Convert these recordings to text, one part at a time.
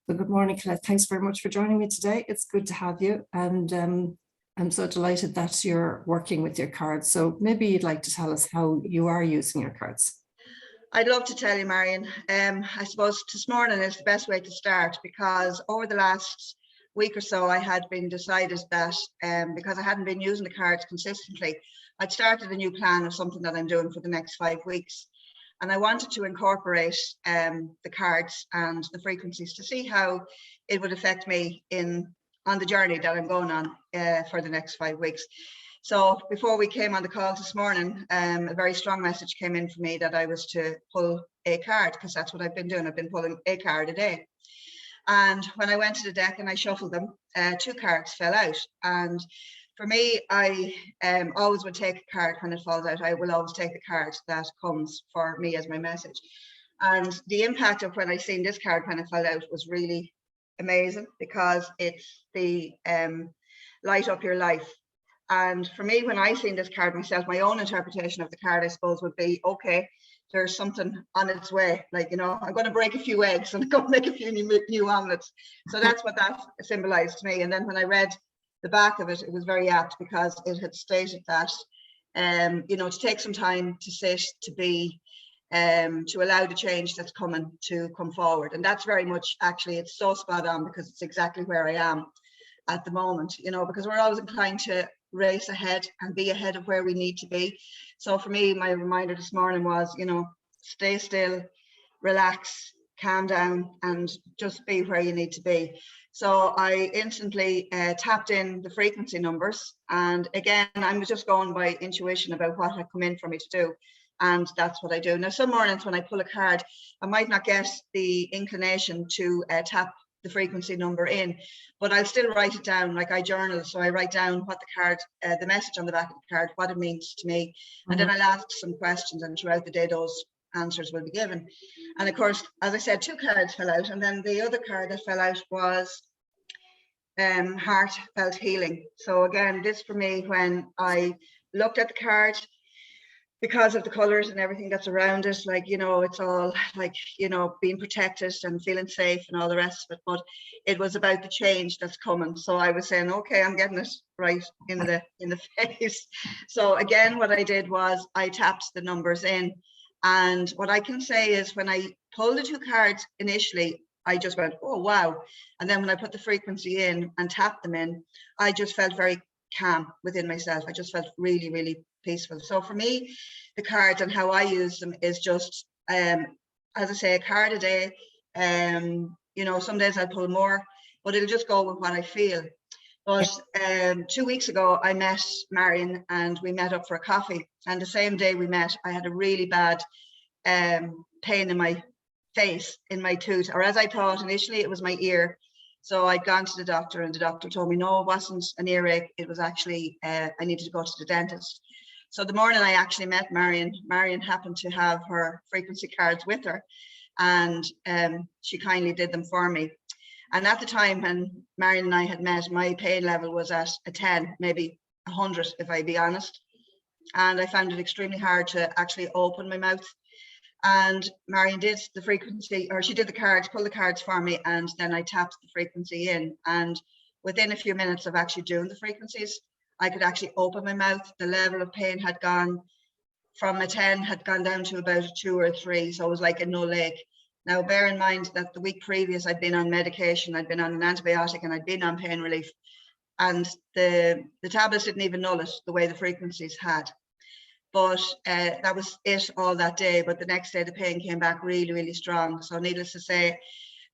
So good morning, Collette. Thanks very much for joining me today. It's good to have you, and I'm so delighted that you're working with your cards. So maybe you'd like to tell us how you are using your cards. I'd love to tell you, Marion. I suppose this morning is the best way to start, because over the last week or so I had been decided that because I hadn't been using the cards consistently, I'd started a new plan of something that I'm doing for the next 5 weeks. And I wanted to incorporate the cards and the frequencies to see how it would affect me on the journey that I'm going on for the next 5 weeks. So before we came on the call this morning, a very strong message came in for me that I was to pull a card, because that's what I've been doing. I've been pulling a card a day. And when I went to the deck and I shuffled them, 2 cards fell out. And for me, I always would take a card when it falls out. I will always take the card that comes for me as my message. And the impact of when I seen this card when it fell out was really amazing, because it's the light up your life. And for me, when I seen this card myself, my own interpretation of the card, I suppose, would be, okay, there's something on its way. Like, you know, I'm going to break a few eggs and I'm going to make a few new omelets. So that's what that symbolized to me. And then when I read the back of it, it was very apt, because it had stated that, you know, to take some time to sit, to be, to allow the change that's coming to come forward. And that's very much, actually, it's so spot on, because it's exactly where I am at the moment, you know, because we're always inclined to race ahead and be ahead of where we need to be. So for me, my reminder this morning was, you know, stay still, relax, calm down, and just be where you need to be. So I instantly tapped in the frequency numbers. And again, I'm just going by intuition about what had come in for me to do. And that's what I do. Now, some mornings when I pull a card, I might not get the inclination to tap the frequency number in, but I'll still write it down. Like, I journal, so I write down what the card, the message on the back of the card, what it means to me. And then I'll ask some questions, and throughout the day, those answers will be given. And of course, as I said, 2 cards fell out, and then the other card that fell out was heartfelt healing. So again, this for me, when I looked at the card, because of the colors and everything that's around it, like, you know, it's all like, you know, being protected and feeling safe and all the rest of it, but it was about the change that's coming. So I was saying, okay, I'm getting it right in the face. So again, what I did was I tapped the numbers in, and what I can say is, when I pulled the 2 cards initially, I just went, oh wow. And then when I put the frequency in and tapped them in, I just felt very calm within myself. I just felt really, really peaceful. So for me, the cards and how I use them is just, as I say, a card a day. You know, some days I'll pull more, but it'll just go with what I feel. But 2 weeks ago, I met Marion, and we met up for a coffee. And the same day we met, I had a really bad pain in my face, in my tooth, or as I thought initially, it was my ear. So I'd gone to the doctor, and the doctor told me, no, it wasn't an earache. It was actually, I needed to go to the dentist. So the morning I actually met Marion, Marion happened to have her frequency cards with her, and she kindly did them for me. And at the time when Marion and I had met, my pain level was at a 10, maybe 100, if I be honest. And I found it extremely hard to actually open my mouth. And Marion did the frequency, or she did the cards, pull the cards for me, and then I tapped the frequency in. And within a few minutes of actually doing the frequencies, I could actually open my mouth. The level of pain had gone from a 10, had gone down to about a 2 or a 3. So it was like a null ache. Now, bear in mind that the week previous, I'd been on medication, I'd been on an antibiotic, and I'd been on pain relief. And the tablets didn't even null it the way the frequencies had. But that was it all that day. But the next day, the pain came back really, really strong. So needless to say,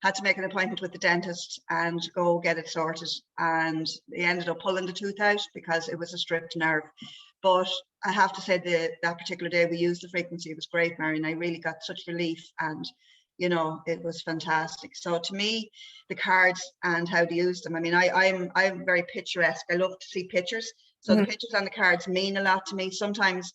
had to make an appointment with the dentist and go get it sorted. And they ended up pulling the tooth out because it was a stripped nerve. But I have to say that particular day we used the frequency, it was great, Marion. I really got such relief, and you know, it was fantastic. So to me, the cards and how to use them, I mean, I'm very picturesque. I love to see pictures. So the pictures on the cards mean a lot to me. Sometimes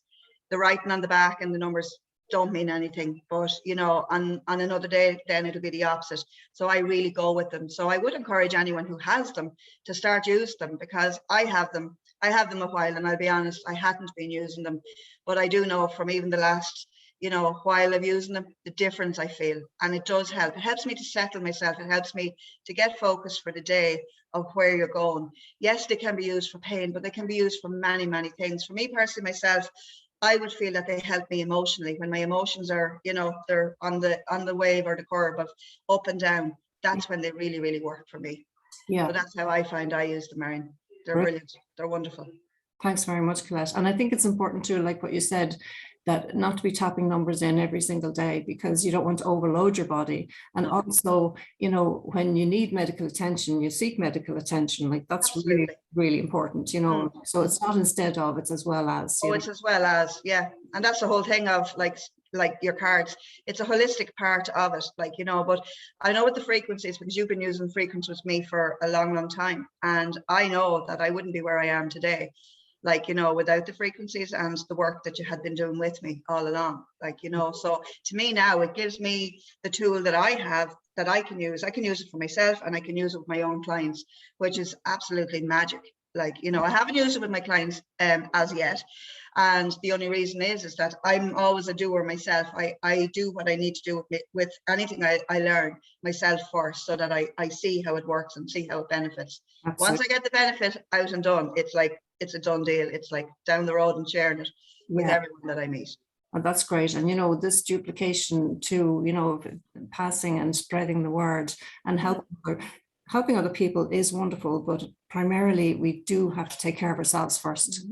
the writing on the back and the numbers don't mean anything, but you know, on another day, then it'll be the opposite. So I really go with them. So I would encourage anyone who has them to start use them, because I have them a while, and I'll be honest, I hadn't been using them, but I do know from even the last you know, while I'm using them, the difference I feel. And it does help. It helps me to settle myself. It helps me to get focused for the day of where you're going. Yes, they can be used for pain, but they can be used for many, many things. For me personally, myself, I would feel that they help me emotionally when my emotions are, you know, they're on the wave or the curve of up and down. That's when they really, really work for me. Yeah. So that's how I find I use them, Marion. They're brilliant. They're wonderful. Thanks very much, Collette. And I think it's important too, like what you said, that not to be tapping numbers in every single day, because you don't want to overload your body. And also, you know, when you need medical attention, you seek medical attention. Like that's really, really important, you know. So it's not instead of, it's as well as. Oh, it's as well as, yeah. And that's the whole thing of like your cards. It's a holistic part of it, like, you know. But I know with the frequencies, because you've been using frequencies with me for a long, long time. And I know that I wouldn't be where I am today, like, you know, without the frequencies and the work that you had been doing with me all along, like, you know. So to me now, it gives me the tool that I have that I can use. I can use it for myself and I can use it with my own clients, which is absolutely magic. Like, you know, I haven't used it with my clients as yet. And the only reason is that I'm always a doer myself. I do what I need to do with anything I learn myself first, so that I see how it works and see how it benefits. Absolutely. Once I get the benefit out and done, it's like, it's a done deal. It's like down the road and sharing it with everyone that I meet. And that's great. And, you know, this duplication too, you know, passing and spreading the word and helping other people is wonderful, but primarily we do have to take care of ourselves first.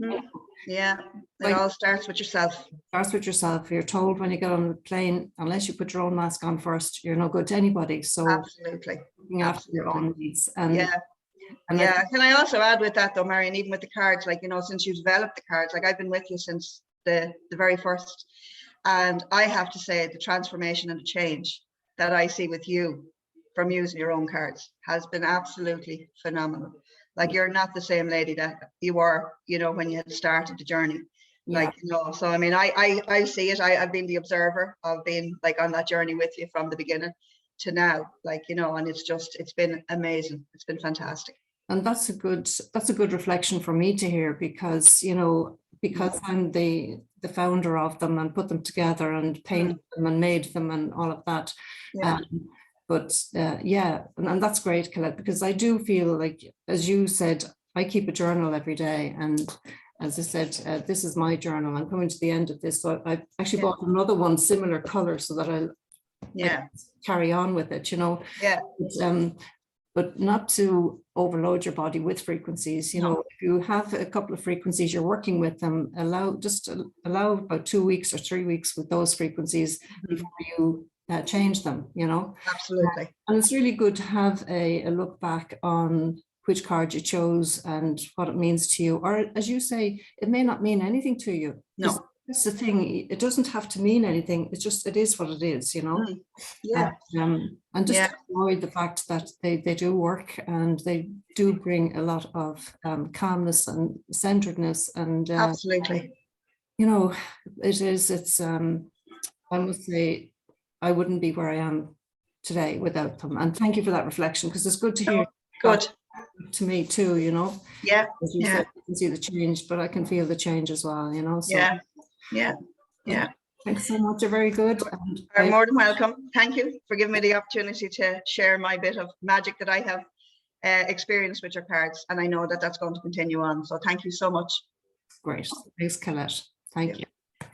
Yeah, it all starts with yourself. Starts with yourself. You're told when you get on the plane, unless you put your own mask on first, you're no good to anybody. So absolutely, looking after your own needs. And yeah. Can I also add with that though, Marion, even with the cards, like, you know, since you developed the cards, like I've been with you since the very first, and I have to say the transformation and the change that I see with you from using your own cards has been absolutely phenomenal. Like, you're not the same lady that you were, you know, when you had started the journey. Like, you know, so I mean, I see it. I've been the observer of being like on that journey with you from the beginning to now, like, you know, and it's been amazing. It's been fantastic. And that's a good reflection for me to hear, because, you know, because I'm the founder of them and put them together and painted them and made them and all of that. And that's great, Collette, because I do feel like, as you said, I keep a journal every day. And as I said, this is my journal. I'm coming to the end of this. So I actually bought another one, similar color, so that I carry on with it, you know. But not to overload your body with frequencies. You know, if you have a couple of frequencies, you're working with them, allow about 2 weeks or 3 weeks with those frequencies before you change them, you know. Absolutely. And it's really good to have a look back on which card you chose and what it means to you. Or as you say, it may not mean anything to you. No. That's the thing. It doesn't have to mean anything. It's just, it is what it is, you know. And just avoid the fact that they do work, and they do bring a lot of calmness and centeredness, and absolutely, you know, it's I must say, I wouldn't be where I am today without them. And thank you for that reflection, because it's good to hear. Good. To me too, you know. As you said, you can see the change, but I can feel the change as well, you know. So thanks so much. You're very good. You're more than welcome. Thank you for giving me the opportunity to share my bit of magic that I have experienced with your cards, and I know that that's going to continue on. So thank you so much. Great. Thanks, Collette. Thank you.